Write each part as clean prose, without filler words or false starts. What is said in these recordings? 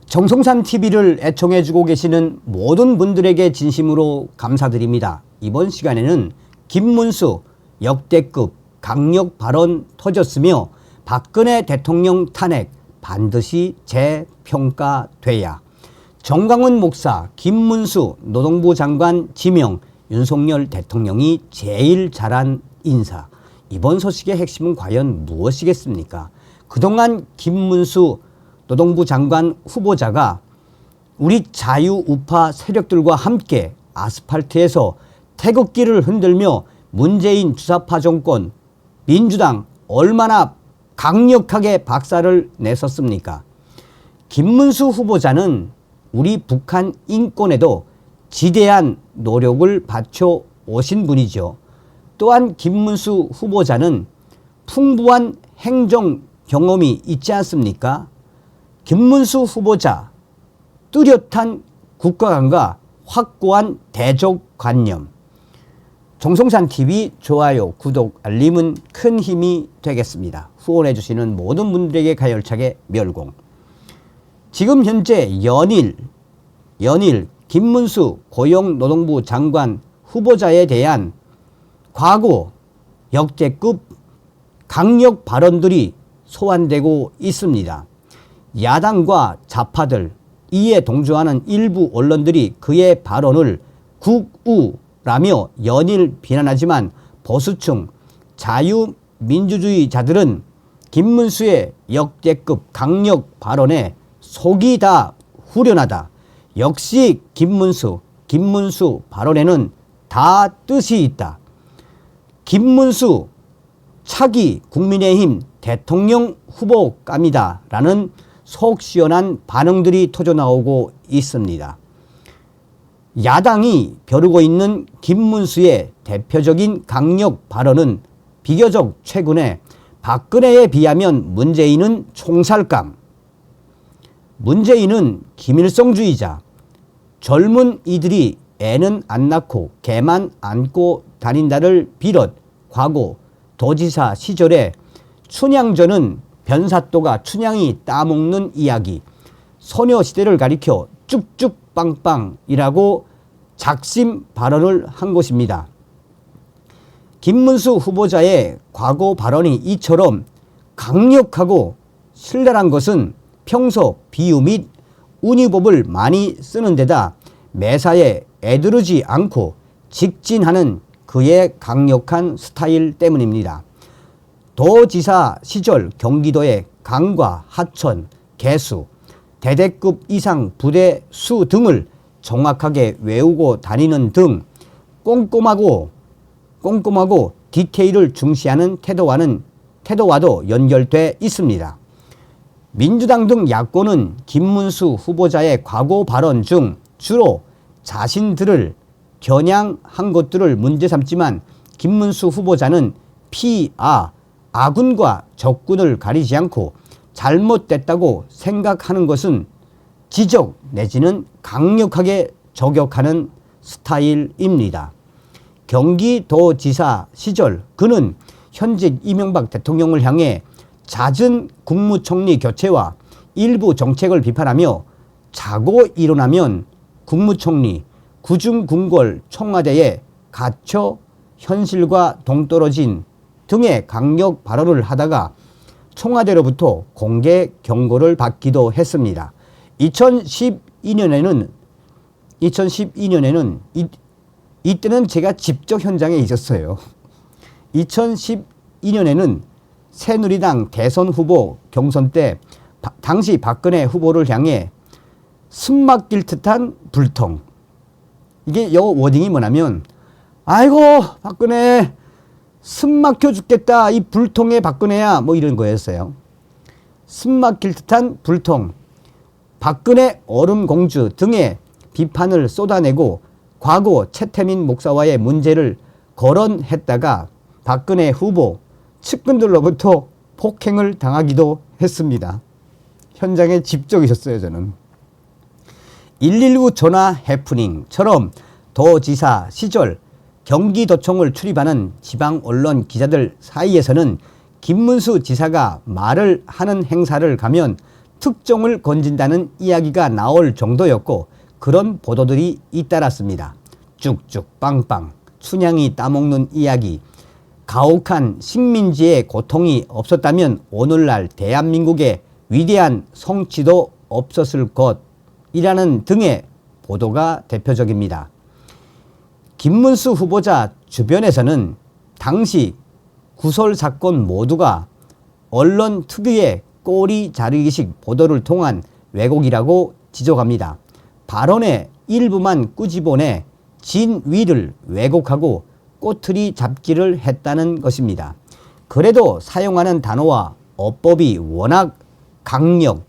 정성산 TV를 애청해주고 계시는 모든 분들에게 진심으로 감사드립니다. 이번 시간에는 김문수 역대급 강력 발언 터졌으며 박근혜 대통령 탄핵 반드시 재평가돼야, 정광훈 목사, 김문수 노동부 장관 지명, 윤석열 대통령이 제일 잘한 인사. 이번 소식의 핵심은 과연 무엇이겠습니까? 그동안 김문수 노동부 장관 후보자가 우리 자유우파 세력들과 함께 아스팔트에서 태극기를 흔들며 문재인 주사파 정권, 민주당 얼마나 강력하게 박살을 냈었습니까? 김문수 후보자는 우리 북한 인권에도 지대한 노력을 바쳐 오신 분이죠. 또한 김문수 후보자는 풍부한 행정 경험이 있지 않습니까? 김문수 후보자, 뚜렷한 국가관과 확고한 대적관념. 정성산TV 좋아요, 구독, 알림은 큰 힘이 되겠습니다. 후원해 주시는 모든 분들에게 가열차게 멸공. 지금 현재 연일 김문수 고용노동부 장관 후보자에 대한 과거 역대급 강력 발언들이 소환되고 있습니다. 야당과 좌파들, 이에 동조하는 일부 언론들이 그의 발언을 극우라며 연일 비난하지만 보수층 자유민주주의자들은 김문수의 역대급 강력 발언에 속이 다 후련하다. 역시 김문수 발언에는 다 뜻이 있다. 김문수 차기 국민의힘 대통령 후보감이다 라는 속 시원한 반응들이 터져나오고 있습니다. 야당이 벼르고 있는 김문수의 대표적인 강력 발언은 비교적 최근에 박근혜에 비하면 문재인은 총살감, 문재인은 김일성주의자, 젊은 이들이 애는 안 낳고 개만 안고 다닌다를 비롯 과거 도지사 시절에 춘향전은 변사또가 춘향이 따먹는 이야기, 소녀시대를 가리켜 쭉쭉 빵빵이라고 작심 발언을 한 것입니다. 김문수 후보자의 과거 발언이 이처럼 강력하고 신랄한 것은 평소 비유 및 운유법을 많이 쓰는 데다 매사에 애두르지 않고 직진하는 그의 강력한 스타일 때문입니다. 도지사 시절 경기도의 강과 하천, 개수, 대대급 이상 부대 수 등을 정확하게 외우고 다니는 등 꼼꼼하고 디테일을 중시하는 태도와도 연결돼 있습니다. 민주당 등 야권은 김문수 후보자의 과거 발언 중 주로 자신들을 겨냥한 것들을 문제 삼지만 김문수 후보자는 아군과 적군을 가리지 않고 잘못됐다고 생각하는 것은 지적 내지는 강력하게 저격하는 스타일입니다. 경기도지사 시절 그는 현직 이명박 대통령을 향해 잦은 국무총리 교체와 일부 정책을 비판하며 자고 일어나면 국무총리, 구중궁궐 청와대에 갇혀 현실과 동떨어진 등의 강력 발언을 하다가 청와대로부터 공개 경고를 받기도 했습니다. 2012년에는 이때는 제가 직접 현장에 있었어요. 2012년에는 새누리당 대선 후보 경선 때 당시 박근혜 후보를 향해 숨막힐 듯한 불통. 이게 영어 워딩이 뭐냐면 아이고 박근혜 숨막혀 죽겠다 이 불통의 박근혜야 뭐 이런 거였어요. 숨막힐 듯한 불통, 박근혜 얼음공주 등의 비판을 쏟아내고 과거 최태민 목사와의 문제를 거론했다가 박근혜 후보 측근들로부터 폭행을 당하기도 했습니다. 현장에 직접 있었어요 저는. 119 전화 해프닝처럼 도지사 시절 경기도청을 출입하는 지방 언론 기자들 사이에서는 김문수 지사가 말을 하는 행사를 가면 특종을 건진다는 이야기가 나올 정도였고 그런 보도들이 잇따랐습니다. 쭉쭉 빵빵 춘향이 따먹는 이야기, 가혹한 식민지의 고통이 없었다면 오늘날 대한민국의 위대한 성취도 없었을 것이라는 등의 보도가 대표적입니다. 김문수 후보자 주변에서는 당시 구설 사건 모두가 언론 특유의 꼬리 자르기식 보도를 통한 왜곡이라고 지적합니다. 발언의 일부만 꾸짖어내 진위를 왜곡하고 꼬투리 잡기를 했다는 것입니다. 그래도 사용하는 단어와 어법이 워낙 강력,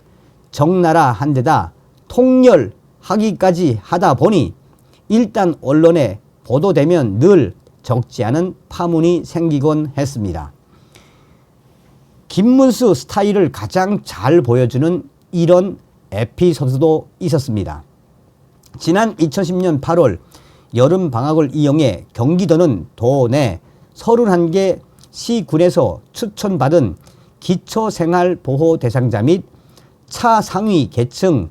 적나라한 데다 통렬하기까지 하다 보니 일단 언론에 보도되면 늘 적지 않은 파문이 생기곤 했습니다. 김문수 스타일을 가장 잘 보여주는 이런 에피소드도 있었습니다. 지난 2010년 8월 여름방학을 이용해 경기도는 도내 31개 시군에서 추천받은 기초생활보호 대상자 및 차상위 계층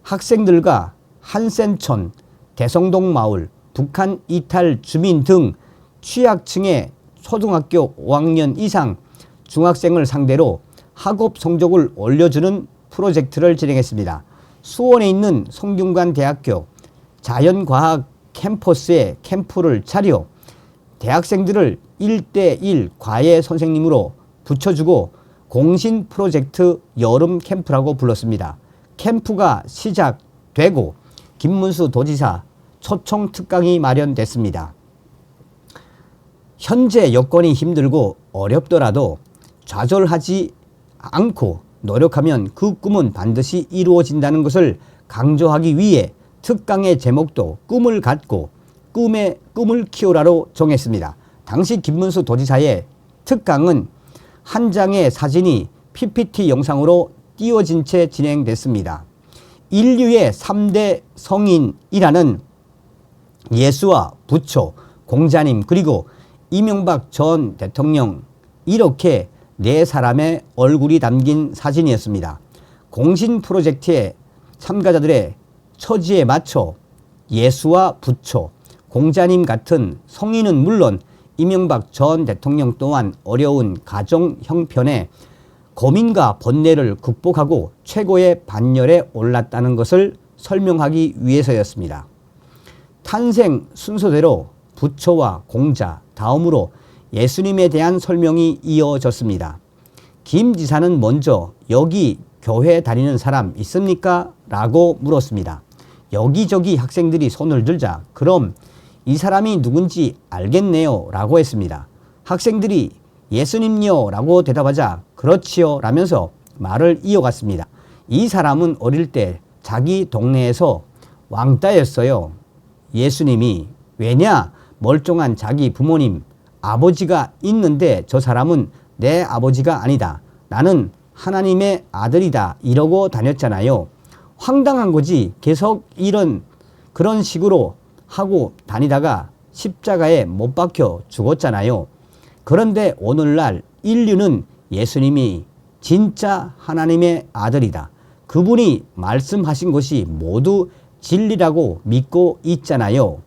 학생들과 한센촌, 대성동 마을, 북한 이탈 주민 등 취약층의 초등학교 5학년 이상 중학생을 상대로 학업 성적을 올려주는 프로젝트를 진행했습니다. 수원에 있는 성균관대학교 자연과학 캠퍼스에 캠프를 차려 대학생들을 1대1 과외 선생님으로 붙여주고 공신 프로젝트 여름 캠프라고 불렀습니다. 캠프가 시작되고 김문수 도지사 초청 특강이 마련됐습니다. 현재 여건이 힘들고 어렵더라도 좌절하지 않고 노력하면 그 꿈은 반드시 이루어진다는 것을 강조하기 위해 특강의 제목도 꿈을 갖고 꿈을 키우라로 정했습니다. 당시 김문수 도지사의 특강은 한 장의 사진이 PPT 영상으로 띄워진 채 진행됐습니다. 인류의 3대 성인이라는 예수와 부처, 공자님 그리고 이명박 전 대통령 이렇게 네 사람의 얼굴이 담긴 사진이었습니다. 공신 프로젝트의 참가자들의 처지에 맞춰 예수와 부처, 공자님 같은 성인은 물론 이명박 전 대통령 또한 어려운 가정 형편에 고민과 번뇌를 극복하고 최고의 반열에 올랐다는 것을 설명하기 위해서였습니다. 탄생 순서대로 부처와 공자, 다음으로 예수님에 대한 설명이 이어졌습니다. 김 지사는 먼저 여기 교회 다니는 사람 있습니까? 라고 물었습니다. 여기저기 학생들이 손을 들자 그럼 이 사람이 누군지 알겠네요 라고 했습니다. 학생들이 예수님요 라고 대답하자 그렇지요 라면서 말을 이어갔습니다. 이 사람은 어릴 때 자기 동네에서 왕따였어요. 예수님이. 왜냐? 멀쩡한 자기 부모님 아버지가 있는데 저 사람은 내 아버지가 아니다. 나는 하나님의 아들이다. 이러고 다녔잖아요. 황당한 거지. 계속 그런 식으로 하고 다니다가 십자가에 못 박혀 죽었잖아요. 그런데 오늘날 인류는 예수님이 진짜 하나님의 아들이다. 그분이 말씀하신 것이 모두 진리라고 믿고 있잖아요.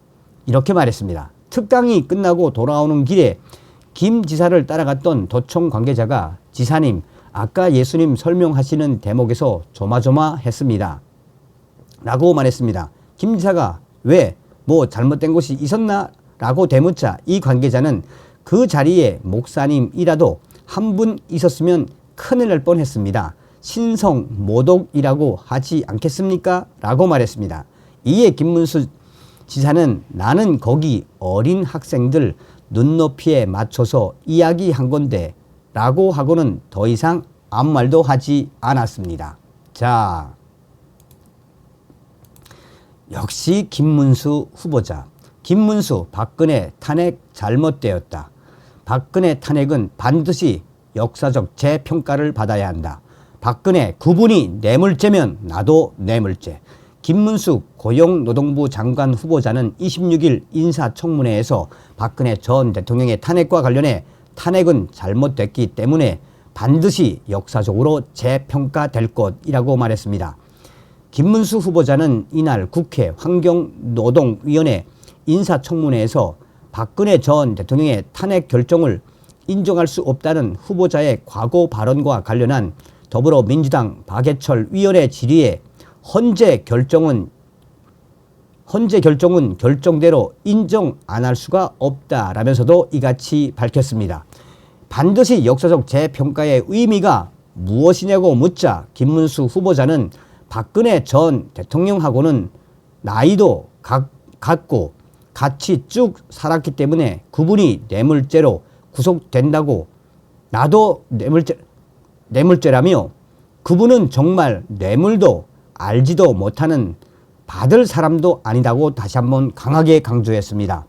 이렇게 말했습니다. 특강이 끝나고 돌아오는 길에 김 지사를 따라갔던 도청 관계자가 지사님, 아까 예수님 설명하시는 대목에서 조마조마했습니다. 라고 말했습니다. 김 지사가 왜? 뭐 잘못된 것이 있었나? 라고 되묻자 이 관계자는 그 자리에 목사님이라도 한 분 있었으면 큰일 날 뻔했습니다. 신성 모독이라고 하지 않겠습니까? 라고 말했습니다. 이에 김문수 지사는 나는 거기 어린 학생들 눈높이에 맞춰서 이야기한 건데 라고 하고는 더 이상 아무 말도 하지 않았습니다. 자, 역시 김문수 후보자. 김문수, 박근혜 탄핵 잘못되었다. 박근혜 탄핵은 반드시 역사적 재평가를 받아야 한다. 박근혜 그분이 뇌물죄면 나도 뇌물죄. 김문수 고용노동부 장관 후보자는 26일 인사청문회에서 박근혜 전 대통령의 탄핵과 관련해 탄핵은 잘못됐기 때문에 반드시 역사적으로 재평가될 것이라고 말했습니다. 김문수 후보자는 이날 국회 환경노동위원회 인사청문회에서 박근혜 전 대통령의 탄핵 결정을 인정할 수 없다는 후보자의 과거 발언과 관련한 더불어민주당 박예철 위원회 질의에 헌재 결정은 결정대로 인정 안 할 수가 없다라면서도 이같이 밝혔습니다. 반드시 역사적 재평가의 의미가 무엇이냐고 묻자 김문수 후보자는 박근혜 전 대통령하고는 나이도 같고 같이 쭉 살았기 때문에 그분이 뇌물죄로 구속된다고 나도 뇌물죄라며 그분은 정말 뇌물도 알지도 못하는 받을 사람도 아니다고 다시 한번 강하게 강조했습니다.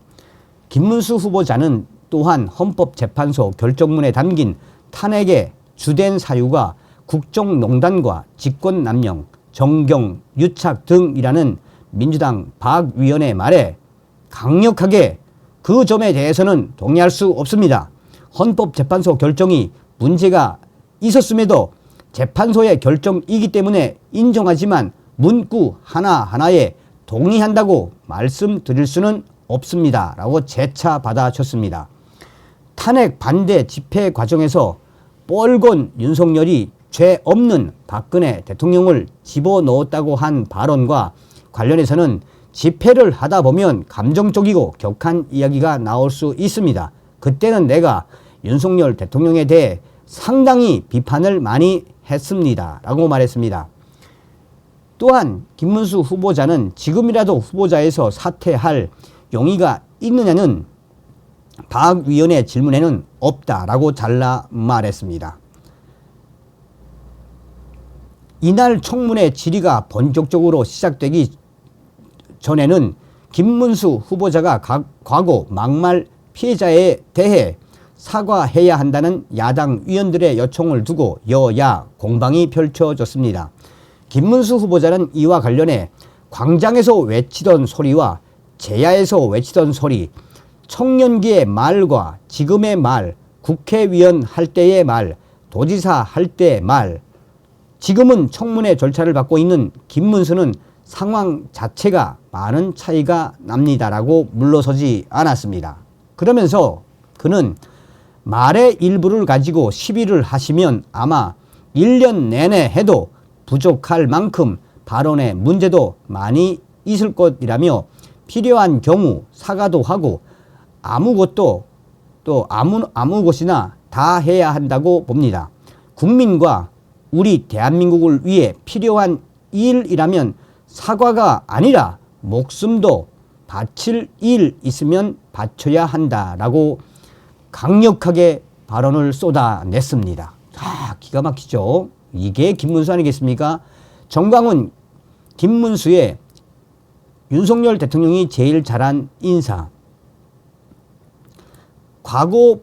김문수 후보자는 또한 헌법재판소 결정문에 담긴 탄핵의 주된 사유가 국정농단과 직권남용, 정경, 유착 등이라는 민주당 박 위원의 말에 강력하게 그 점에 대해서는 동의할 수 없습니다. 헌법재판소 결정이 문제가 있었음에도 재판소의 결정이기 때문에 인정하지만 문구 하나하나에 동의한다고 말씀드릴 수는 없습니다. 라고 재차 받아쳤습니다. 탄핵 반대 집회 과정에서 뻘건 윤석열이 죄 없는 박근혜 대통령을 집어넣었다고 한 발언과 관련해서는 집회를 하다 보면 감정적이고 격한 이야기가 나올 수 있습니다. 그때는 내가 윤석열 대통령에 대해 상당히 비판을 많이 했습니다. 라고 말했습니다. 또한 김문수 후보자는 지금이라도 후보자에서 사퇴할 용의가 있느냐는 박 위원의 질문에는 없다라고 잘라 말했습니다. 이날 청문회 질의가 본격적으로 시작되기 전에는 김문수 후보자가 과거 막말 피해자에 대해 사과해야 한다는 야당 위원들의 요청을 두고 여야 공방이 펼쳐졌습니다. 김문수 후보자는 이와 관련해 광장에서 외치던 소리와 제야에서 외치던 소리, 청년기의 말과 지금의 말, 국회의원 할 때의 말, 도지사 할 때의 말, 지금은 청문회 절차를 받고 있는 김문수는 상황 자체가 많은 차이가 납니다라고 물러서지 않았습니다. 그러면서 그는 말의 일부를 가지고 시비를 하시면 아마 1년 내내 해도 부족할 만큼 발언에 문제도 많이 있을 것이라며 필요한 경우 사과도 하고 아무 곳이나 다 해야 한다고 봅니다. 국민과 우리 대한민국을 위해 필요한 일이라면 사과가 아니라 목숨도 바칠 일 있으면 바쳐야 한다라고 강력하게 발언을 쏟아냈습니다. 기가 막히죠. 이게 김문수 아니겠습니까? 정광훈, 김문수의 윤석열 대통령이 제일 잘한 인사. 과거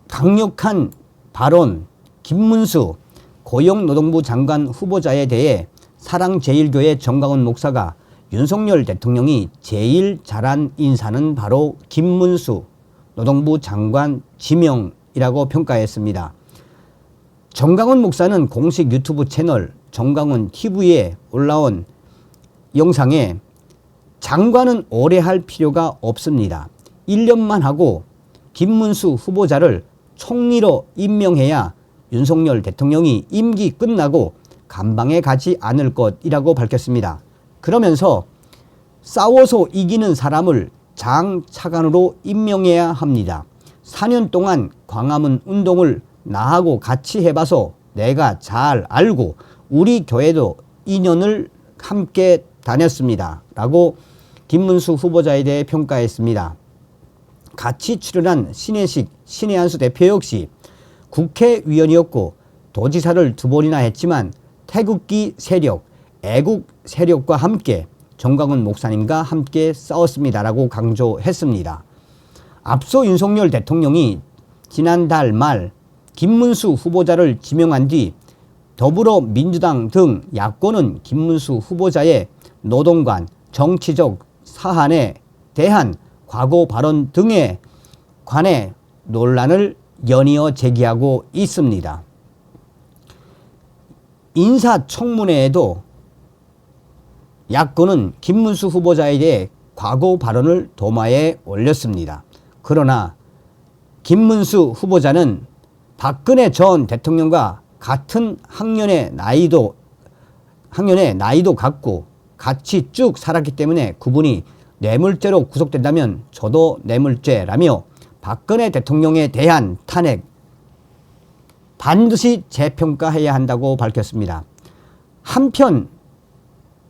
강력한 발언, 김문수 고용노동부 장관 후보자에 대해 사랑제일교회 정광훈 목사가 윤석열 대통령이 제일 잘한 인사는 바로 김문수 노동부 장관 지명이라고 평가했습니다. 정광훈 목사는 공식 유튜브 채널 정광훈 TV에 올라온 영상에 장관은 오래 할 필요가 없습니다. 1년만 하고 김문수 후보자를 총리로 임명해야 윤석열 대통령이 임기 끝나고 감방에 가지 않을 것이라고 밝혔습니다. 그러면서 싸워서 이기는 사람을 장차관으로 임명해야 합니다. 4년 동안 광화문 운동을 나하고 같이 해봐서 내가 잘 알고 우리 교회도 2년을 함께 다녔습니다. 라고 김문수 후보자에 대해 평가했습니다. 같이 출연한 신혜식, 신혜한수 대표 역시 국회의원이었고 도지사를 2번이나 했지만 태극기 세력, 애국 세력과 함께 정광훈 목사님과 함께 싸웠습니다라고 강조했습니다. 앞서 윤석열 대통령이 지난달 말 김문수 후보자를 지명한 뒤 더불어민주당 등 야권은 김문수 후보자의 노동관, 정치적 사안에 대한 과거 발언 등에 관해 논란을 연이어 제기하고 있습니다. 인사청문회에도 야권은 김문수 후보자에 대해 과거 발언을 도마에 올렸습니다. 그러나 김문수 후보자는 박근혜 전 대통령과 같은 학년의 나이도 같고 같이 쭉 살았기 때문에 그분이 뇌물죄로 구속된다면 저도 뇌물죄라며 박근혜 대통령에 대한 탄핵 반드시 재평가해야 한다고 밝혔습니다. 한편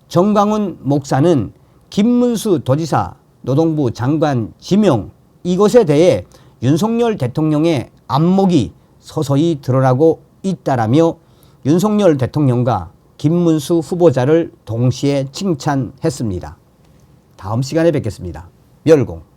정광훈 목사는 김문수 도지사, 노동부 장관 지명 이것에 대해 윤석열 대통령의 안목이 서서히 드러나고 있다라며 윤석열 대통령과 김문수 후보자를 동시에 칭찬했습니다. 다음 시간에 뵙겠습니다. 멸공.